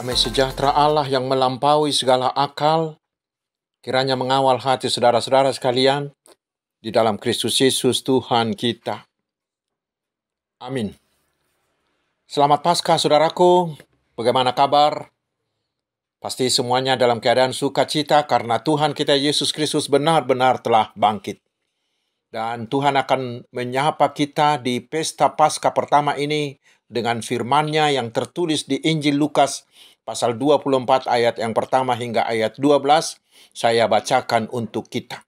Damai sejahtera Allah yang melampaui segala akal, kiranya mengawal hati saudara-saudara sekalian di dalam Kristus Yesus Tuhan kita. Amin. Selamat Paskah saudaraku, bagaimana kabar? Pasti semuanya dalam keadaan sukacita karena Tuhan kita Yesus Kristus benar-benar telah bangkit. Dan Tuhan akan menyapa kita di pesta Paskah pertama ini dengan firman-Nya yang tertulis di Injil Lukas pasal 24 ayat yang pertama hingga ayat 12. Saya bacakan untuk kita.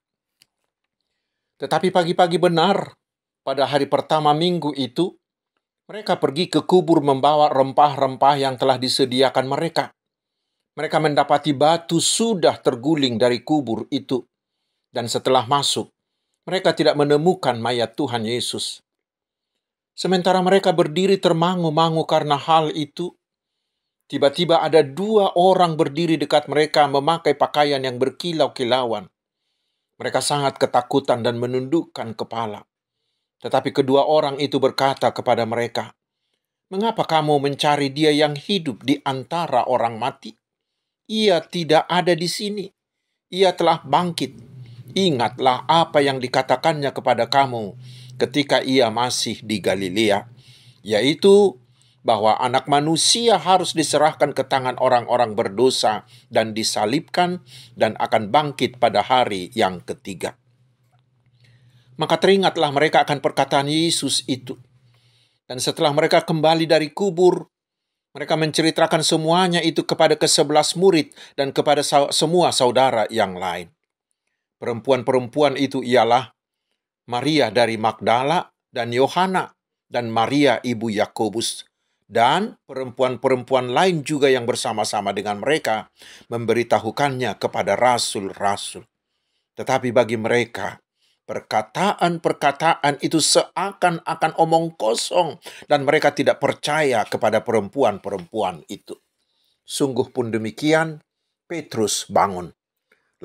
Tetapi pagi-pagi benar, pada hari pertama minggu itu, mereka pergi ke kubur membawa rempah-rempah yang telah disediakan mereka. Mereka mendapati batu sudah terguling dari kubur itu. Dan setelah masuk, mereka tidak menemukan mayat Tuhan Yesus. Sementara mereka berdiri termangu-mangu karena hal itu, tiba-tiba ada 2 orang berdiri dekat mereka memakai pakaian yang berkilau-kilauan. Mereka sangat ketakutan dan menundukkan kepala. Tetapi kedua orang itu berkata kepada mereka, "Mengapa kamu mencari Dia yang hidup di antara orang mati? Ia tidak ada di sini. Ia telah bangkit. Ingatlah apa yang dikatakannya kepada kamu ketika ia masih di Galilea, yaitu bahwa Anak Manusia harus diserahkan ke tangan orang-orang berdosa dan disalibkan dan akan bangkit pada hari yang ketiga." Maka teringatlah mereka akan perkataan Yesus itu. Dan setelah mereka kembali dari kubur, mereka menceritakan semuanya itu kepada ke-11 murid dan kepada semua saudara yang lain. Perempuan-perempuan itu ialah Maria dari Magdala dan Yohana dan Maria ibu Yakobus. Dan perempuan-perempuan lain juga yang bersama-sama dengan mereka memberitahukannya kepada rasul-rasul. Tetapi bagi mereka, perkataan-perkataan itu seakan-akan omong kosong dan mereka tidak percaya kepada perempuan-perempuan itu. Sungguh pun demikian, Petrus bangun.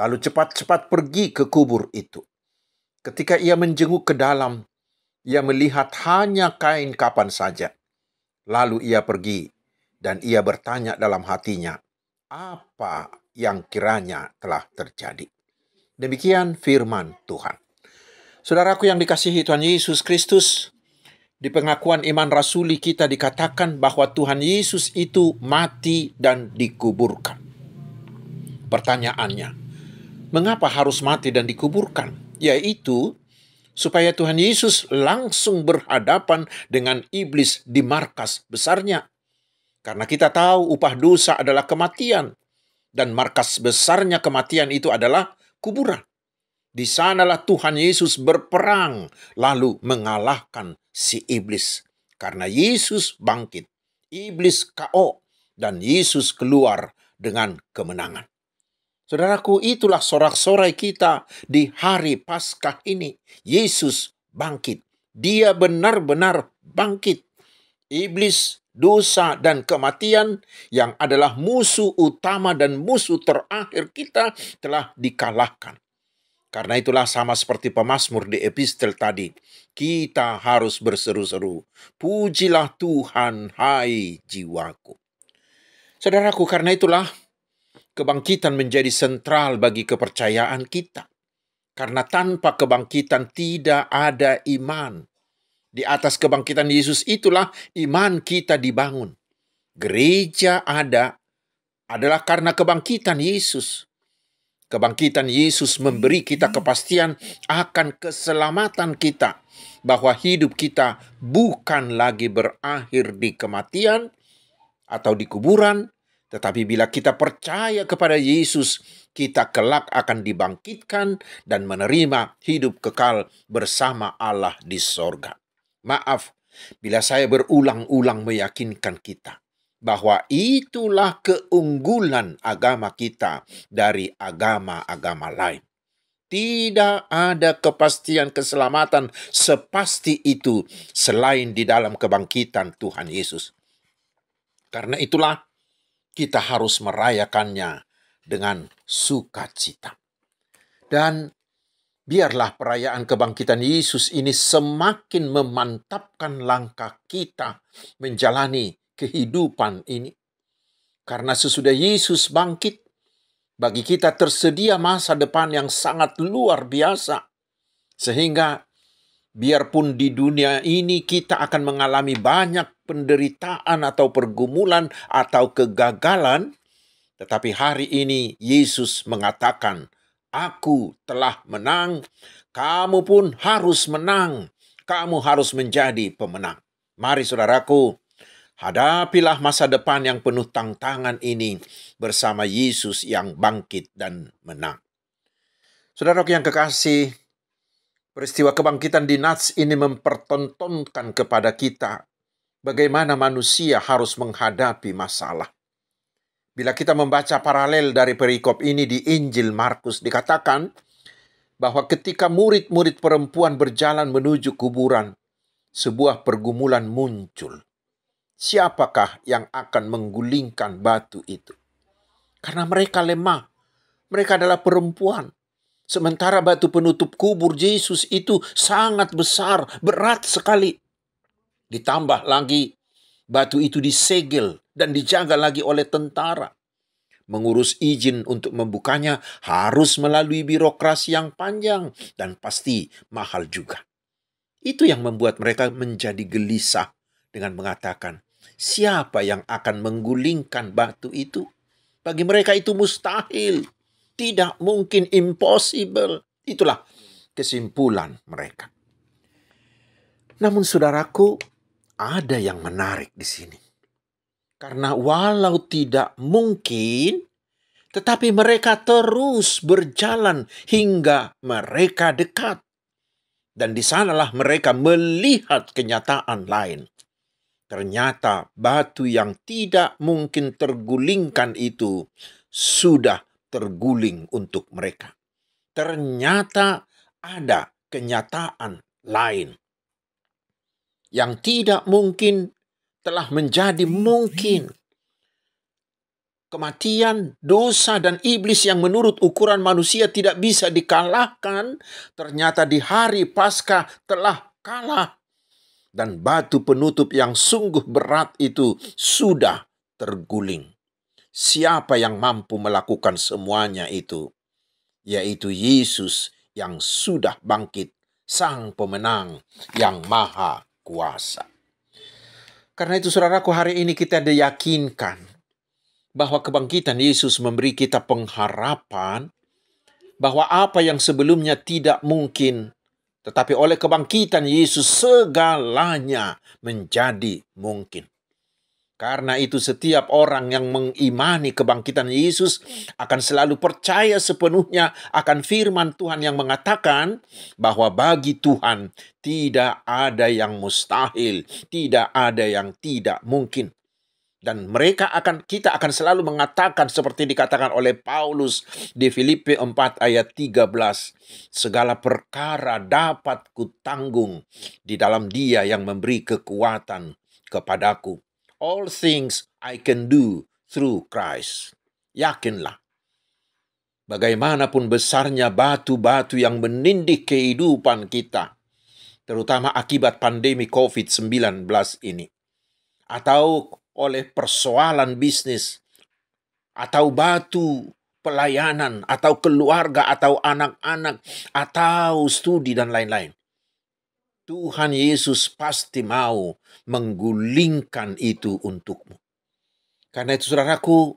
Lalu cepat-cepat pergi ke kubur itu. Ketika ia menjenguk ke dalam, ia melihat hanya kain kapan saja. Lalu ia pergi dan ia bertanya dalam hatinya, apa yang kiranya telah terjadi. Demikian firman Tuhan. Saudaraku yang dikasihi Tuhan Yesus Kristus, di pengakuan iman rasuli kita dikatakan bahwa Tuhan Yesus itu mati dan dikuburkan. Pertanyaannya, mengapa harus mati dan dikuburkan? Yaitu supaya Tuhan Yesus langsung berhadapan dengan iblis di markas besarnya. Karena kita tahu upah dosa adalah kematian. Dan markas besarnya kematian itu adalah kuburan. Di sanalah Tuhan Yesus berperang lalu mengalahkan si iblis. Karena Yesus bangkit, iblis KO, dan Yesus keluar dengan kemenangan. Saudaraku, itulah sorak-sorai kita di hari Paskah ini. Yesus bangkit. Dia benar-benar bangkit. Iblis, dosa, dan kematian yang adalah musuh utama dan musuh terakhir kita telah dikalahkan. Karena itulah sama seperti pemazmur di epistel tadi. Kita harus berseru-seru, "Pujilah Tuhan, hai jiwaku." Saudaraku, karena itulah kebangkitan menjadi sentral bagi kepercayaan kita. Karena tanpa kebangkitan tidak ada iman. Di atas kebangkitan Yesus itulah iman kita dibangun. Gereja adalah karena kebangkitan Yesus. Kebangkitan Yesus memberi kita kepastian akan keselamatan kita. Bahwa hidup kita bukan lagi berakhir di kematian atau di kuburan. Tetapi bila kita percaya kepada Yesus, kita kelak akan dibangkitkan dan menerima hidup kekal bersama Allah di sorga. Maaf, bila saya berulang-ulang meyakinkan kita bahwa itulah keunggulan agama kita dari agama-agama lain. Tidak ada kepastian keselamatan sepasti itu selain di dalam kebangkitan Tuhan Yesus. Karena itulah kita harus merayakannya dengan sukacita. Dan biarlah perayaan kebangkitan Yesus ini semakin memantapkan langkah kita menjalani kehidupan ini. Karena sesudah Yesus bangkit, bagi kita tersedia masa depan yang sangat luar biasa. Sehingga biarpun di dunia ini kita akan mengalami banyak penderitaan atau pergumulan atau kegagalan, tetapi hari ini Yesus mengatakan, "Aku telah menang, kamu pun harus menang. Kamu harus menjadi pemenang." Mari saudaraku, hadapilah masa depan yang penuh tantangan ini bersama Yesus yang bangkit dan menang. Saudaraku yang kekasih, peristiwa kebangkitan di Nats ini mempertontonkan kepada kita bagaimana manusia harus menghadapi masalah. Bila kita membaca paralel dari perikop ini di Injil Markus, dikatakan bahwa ketika murid-murid perempuan berjalan menuju kuburan, sebuah pergumulan muncul. Siapakah yang akan menggulingkan batu itu? Karena mereka lemah. Mereka adalah perempuan. Sementara batu penutup kubur Yesus itu sangat besar, berat sekali. Ditambah lagi, batu itu disegel dan dijaga lagi oleh tentara. Mengurus izin untuk membukanya harus melalui birokrasi yang panjang dan pasti mahal juga. Itu yang membuat mereka menjadi gelisah dengan mengatakan, siapa yang akan menggulingkan batu itu? Bagi mereka itu mustahil. Tidak mungkin, impossible. Itulah kesimpulan mereka. Namun saudaraku, ada yang menarik di sini. Karena walau tidak mungkin, tetapi mereka terus berjalan hingga mereka dekat. Dan di sanalah mereka melihat kenyataan lain. Ternyata batu yang tidak mungkin tergulingkan itu sudah terguling untuk mereka. Ternyata ada kenyataan lain. Yang tidak mungkin telah menjadi mungkin. Kematian, dosa, dan iblis yang menurut ukuran manusia tidak bisa dikalahkan, ternyata di hari Paskah telah kalah. Dan batu penutup yang sungguh berat itu sudah terguling. Siapa yang mampu melakukan semuanya itu? Yaitu Yesus yang sudah bangkit, Sang Pemenang yang Maha Kuasa. Karena itu saudaraku, hari ini kita diyakinkan bahwa kebangkitan Yesus memberi kita pengharapan bahwa apa yang sebelumnya tidak mungkin, tetapi oleh kebangkitan Yesus segalanya menjadi mungkin. Karena itu setiap orang yang mengimani kebangkitan Yesus akan selalu percaya sepenuhnya akan firman Tuhan yang mengatakan bahwa bagi Tuhan tidak ada yang mustahil, tidak ada yang tidak mungkin. Dan kita akan selalu mengatakan seperti dikatakan oleh Paulus di Filipi 4 ayat 13. Segala perkara dapat kutanggung di dalam Dia yang memberi kekuatan kepadaku. All things I can do through Christ. Yakinlah. Bagaimanapun besarnya batu-batu yang menindih kehidupan kita, terutama akibat pandemi COVID-19 ini, atau oleh persoalan bisnis, atau batu pelayanan, atau keluarga, atau anak-anak, atau studi, dan lain-lain. Tuhan Yesus pasti mau menggulingkan itu untukmu. Karena itu saudaraku,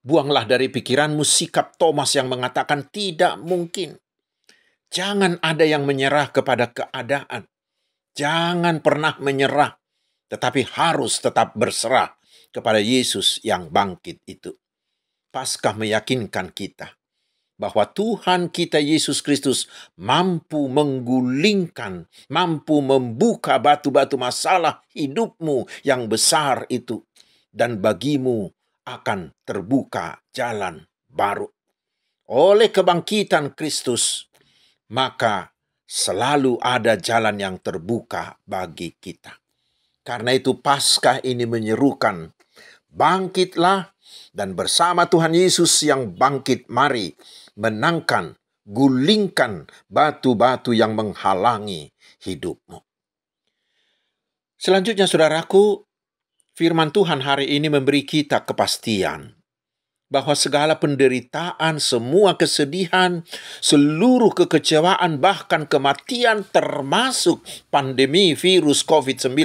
buanglah dari pikiranmu sikap Thomas yang mengatakan tidak mungkin. Jangan ada yang menyerah kepada keadaan. Jangan pernah menyerah, tetapi harus tetap berserah kepada Yesus yang bangkit itu. Paskah meyakinkan kita bahwa Tuhan kita Yesus Kristus mampu menggulingkan, mampu membuka batu-batu masalah hidupmu yang besar itu. Dan bagimu akan terbuka jalan baru. Oleh kebangkitan Kristus, maka selalu ada jalan yang terbuka bagi kita. Karena itu Paskah ini menyerukan, bangkitlah dan bersama Tuhan Yesus yang bangkit, mari menangkan, gulingkan batu-batu yang menghalangi hidupmu. Selanjutnya saudaraku, Firman Tuhan hari ini memberi kita kepastian bahwa segala penderitaan, semua kesedihan, seluruh kekecewaan, bahkan kematian termasuk pandemi virus COVID-19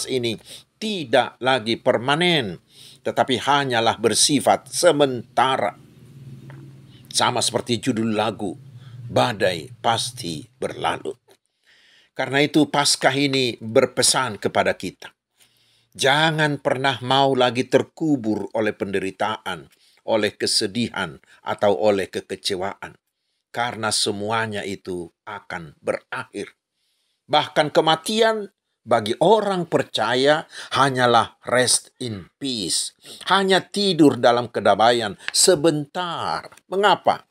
ini tidak lagi permanen, tetapi hanyalah bersifat sementara. Sama seperti judul lagu, badai pasti berlalu. Karena itu Paskah ini berpesan kepada kita. Jangan pernah mau lagi terkubur oleh penderitaan, oleh kesedihan, atau oleh kekecewaan. Karena semuanya itu akan berakhir. Bahkan kematian bagi orang percaya hanyalah rest in peace. Hanya tidur dalam kedamaian sebentar. Mengapa?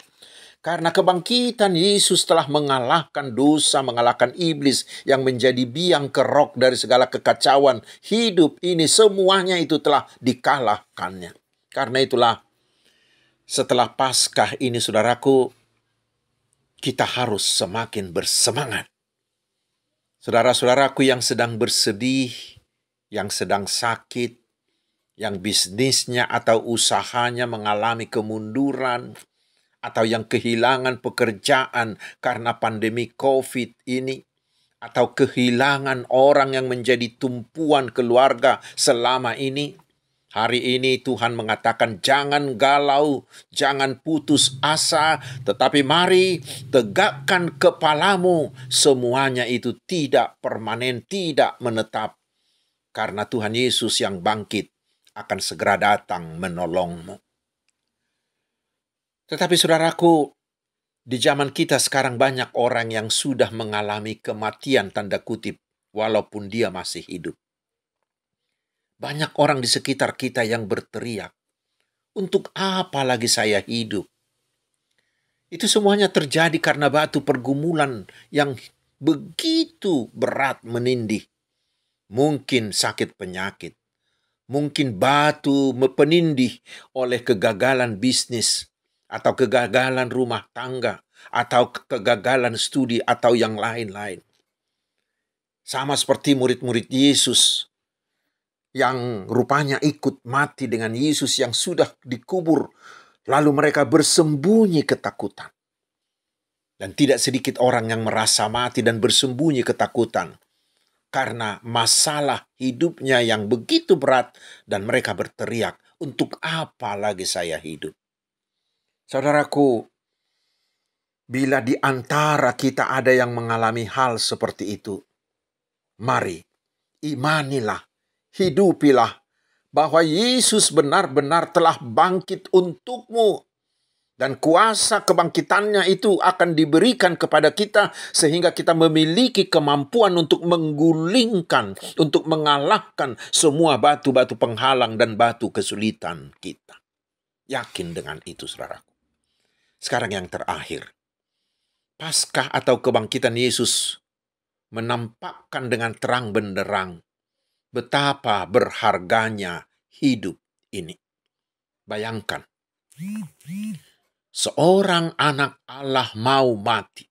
Karena kebangkitan Yesus telah mengalahkan dosa, mengalahkan iblis yang menjadi biang kerok dari segala kekacauan hidup ini. Semuanya itu telah dikalahkannya. Karena itulah setelah Paskah ini, saudaraku, kita harus semakin bersemangat. Saudara-saudaraku yang sedang bersedih, yang sedang sakit, yang bisnisnya atau usahanya mengalami kemunduran, atau yang kehilangan pekerjaan karena pandemi COVID ini, atau kehilangan orang yang menjadi tumpuan keluarga selama ini. Hari ini Tuhan mengatakan jangan galau, jangan putus asa, tetapi mari tegakkan kepalamu. Semuanya itu tidak permanen, tidak menetap. Karena Tuhan Yesus yang bangkit akan segera datang menolongmu. Tetapi saudaraku, di zaman kita sekarang banyak orang yang sudah mengalami kematian tanda kutip, walaupun dia masih hidup. Banyak orang di sekitar kita yang berteriak, untuk apa lagi saya hidup? Itu semuanya terjadi karena batu pergumulan yang begitu berat menindih. Mungkin sakit penyakit, mungkin batu penindih oleh kegagalan bisnis, atau kegagalan rumah tangga, atau kegagalan studi, atau yang lain-lain. Sama seperti murid-murid Yesus yang rupanya ikut mati dengan Yesus yang sudah dikubur, lalu mereka bersembunyi ketakutan. Dan tidak sedikit orang yang merasa mati dan bersembunyi ketakutan karena masalah hidupnya yang begitu berat, dan mereka berteriak, untuk apa lagi saya hidup? Saudaraku, bila di antara kita ada yang mengalami hal seperti itu, mari imanilah, hidupilah bahwa Yesus benar-benar telah bangkit untukmu. Dan kuasa kebangkitannya itu akan diberikan kepada kita sehingga kita memiliki kemampuan untuk menggulingkan, untuk mengalahkan semua batu-batu penghalang dan batu kesulitan kita. Yakin dengan itu, saudaraku. Sekarang yang terakhir. Paskah atau kebangkitan Yesus menampakkan dengan terang benderang betapa berharganya hidup ini. Bayangkan, seorang anak Allah mau mati.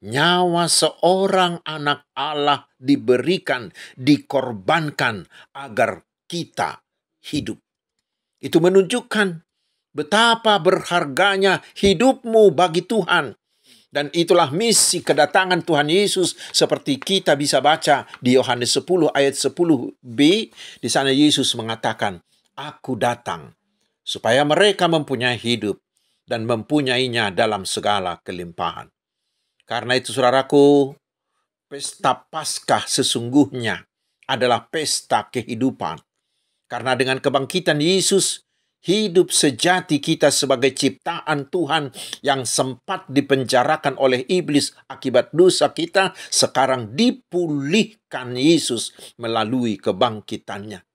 Nyawa seorang anak Allah diberikan, dikorbankan agar kita hidup. Itu menunjukkan betapa berharganya hidupmu bagi Tuhan. Dan itulah misi kedatangan Tuhan Yesus seperti kita bisa baca di Yohanes 10 ayat 10b. Di sana Yesus mengatakan, aku datang supaya mereka mempunyai hidup dan mempunyainya dalam segala kelimpahan. Karena itu saudaraku, pesta Paskah sesungguhnya adalah pesta kehidupan. Karena dengan kebangkitan Yesus, hidup sejati kita sebagai ciptaan Tuhan yang sempat dipenjarakan oleh iblis akibat dosa kita, sekarang dipulihkan Yesus melalui kebangkitannya.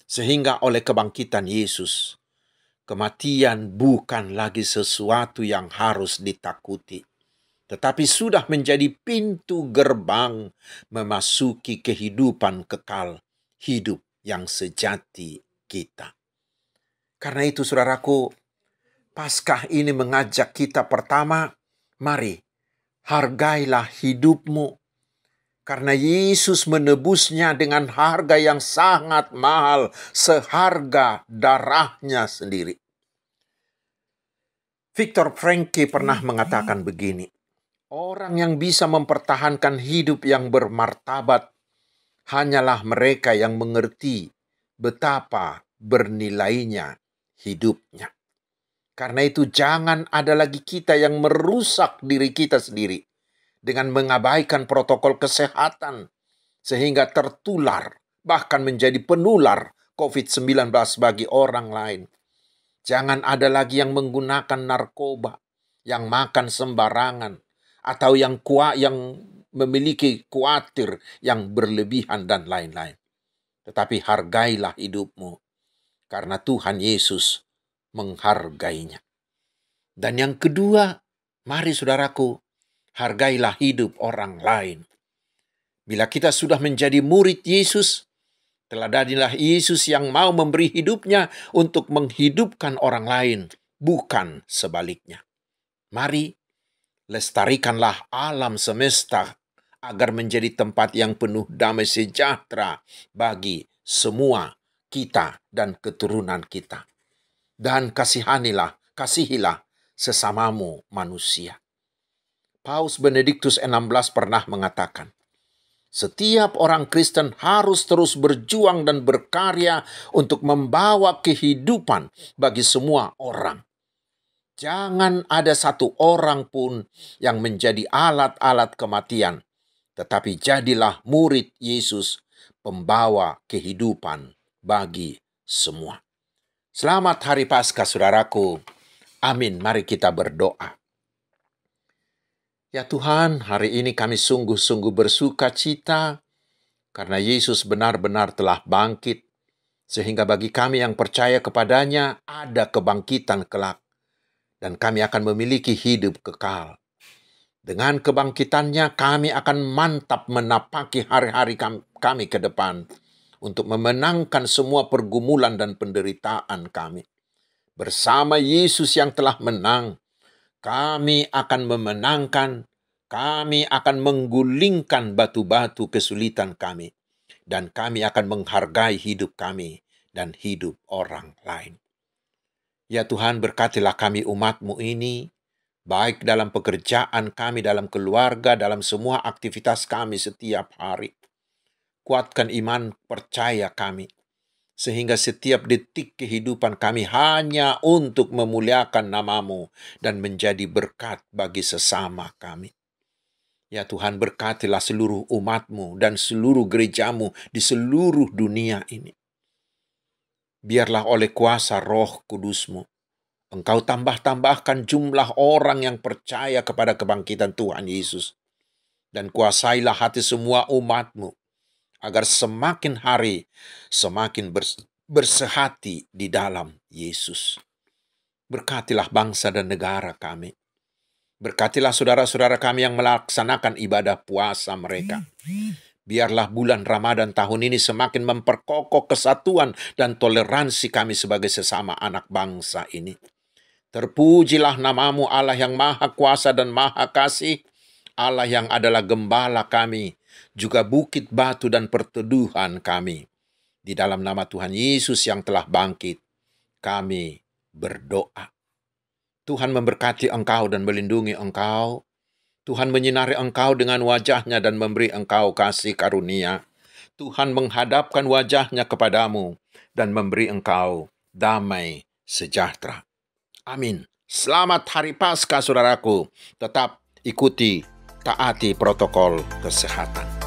Sehingga oleh kebangkitan Yesus, kematian bukan lagi sesuatu yang harus ditakuti, tetapi sudah menjadi pintu gerbang memasuki kehidupan kekal, hidup yang sejati kita. Karena itu saudaraku, Paskah ini mengajak kita pertama, mari hargailah hidupmu. Karena Yesus menebusnya dengan harga yang sangat mahal, seharga darahnya sendiri. Viktor Frankl pernah mengatakan begini, orang yang bisa mempertahankan hidup yang bermartabat hanyalah mereka yang mengerti betapa bernilainya hidupnya. Karena itu jangan ada lagi kita yang merusak diri kita sendiri dengan mengabaikan protokol kesehatan sehingga tertular, bahkan menjadi penular COVID-19 bagi orang lain. Jangan ada lagi yang menggunakan narkoba, yang makan sembarangan, atau yang memiliki kuatir yang berlebihan dan lain-lain. Tetapi hargailah hidupmu, karena Tuhan Yesus menghargainya. Dan yang kedua, mari saudaraku, hargailah hidup orang lain. Bila kita sudah menjadi murid Yesus, teladanilah Yesus yang mau memberi hidupnya untuk menghidupkan orang lain, bukan sebaliknya. Mari, lestarikanlah alam semesta agar menjadi tempat yang penuh damai sejahtera bagi semua kita dan keturunan kita. Dan kasihilah sesamamu manusia. Paus Benediktus XVI pernah mengatakan, setiap orang Kristen harus terus berjuang dan berkarya untuk membawa kehidupan bagi semua orang. Jangan ada satu orang pun yang menjadi alat-alat kematian, tetapi jadilah murid Yesus, pembawa kehidupan bagi semua. Selamat Hari Paskah, saudaraku. Amin. Mari kita berdoa. Ya Tuhan, hari ini kami sungguh-sungguh bersuka cita karena Yesus benar-benar telah bangkit, sehingga bagi kami yang percaya kepadanya ada kebangkitan kelak, dan kami akan memiliki hidup kekal. Dengan kebangkitannya kami akan mantap menapaki hari-hari kami ke depan untuk memenangkan semua pergumulan dan penderitaan kami. Bersama Yesus yang telah menang, kami akan memenangkan, kami akan menggulingkan batu-batu kesulitan kami, dan kami akan menghargai hidup kami dan hidup orang lain. Ya Tuhan, berkatilah kami umat-Mu ini, baik dalam pekerjaan kami, dalam keluarga, dalam semua aktivitas kami setiap hari. Kuatkan iman percaya kami, sehingga setiap detik kehidupan kami hanya untuk memuliakan nama-Mu dan menjadi berkat bagi sesama kami. Ya Tuhan, berkatilah seluruh umat-Mu dan seluruh gereja-Mu di seluruh dunia ini. Biarlah oleh kuasa Roh Kudus-Mu, Engkau tambah-tambahkan jumlah orang yang percaya kepada kebangkitan Tuhan Yesus. Dan kuasailah hati semua umat-Mu, agar semakin hari semakin bersehati di dalam Yesus. Berkatilah bangsa dan negara kami. Berkatilah saudara-saudara kami yang melaksanakan ibadah puasa mereka. Biarlah bulan Ramadan tahun ini semakin memperkokoh kesatuan dan toleransi kami sebagai sesama anak bangsa ini. Terpujilah nama-Mu Allah yang maha kuasa dan maha kasih, Allah yang adalah gembala kami, juga bukit batu dan perteduhan kami. Di dalam nama Tuhan Yesus yang telah bangkit, kami berdoa. Tuhan memberkati engkau dan melindungi engkau. Tuhan menyinari engkau dengan wajah-Nya dan memberi engkau kasih karunia. Tuhan menghadapkan wajah-Nya kepadamu dan memberi engkau damai sejahtera. Amin. Selamat Hari Paskah, saudaraku. Tetap ikuti, taati protokol kesehatan.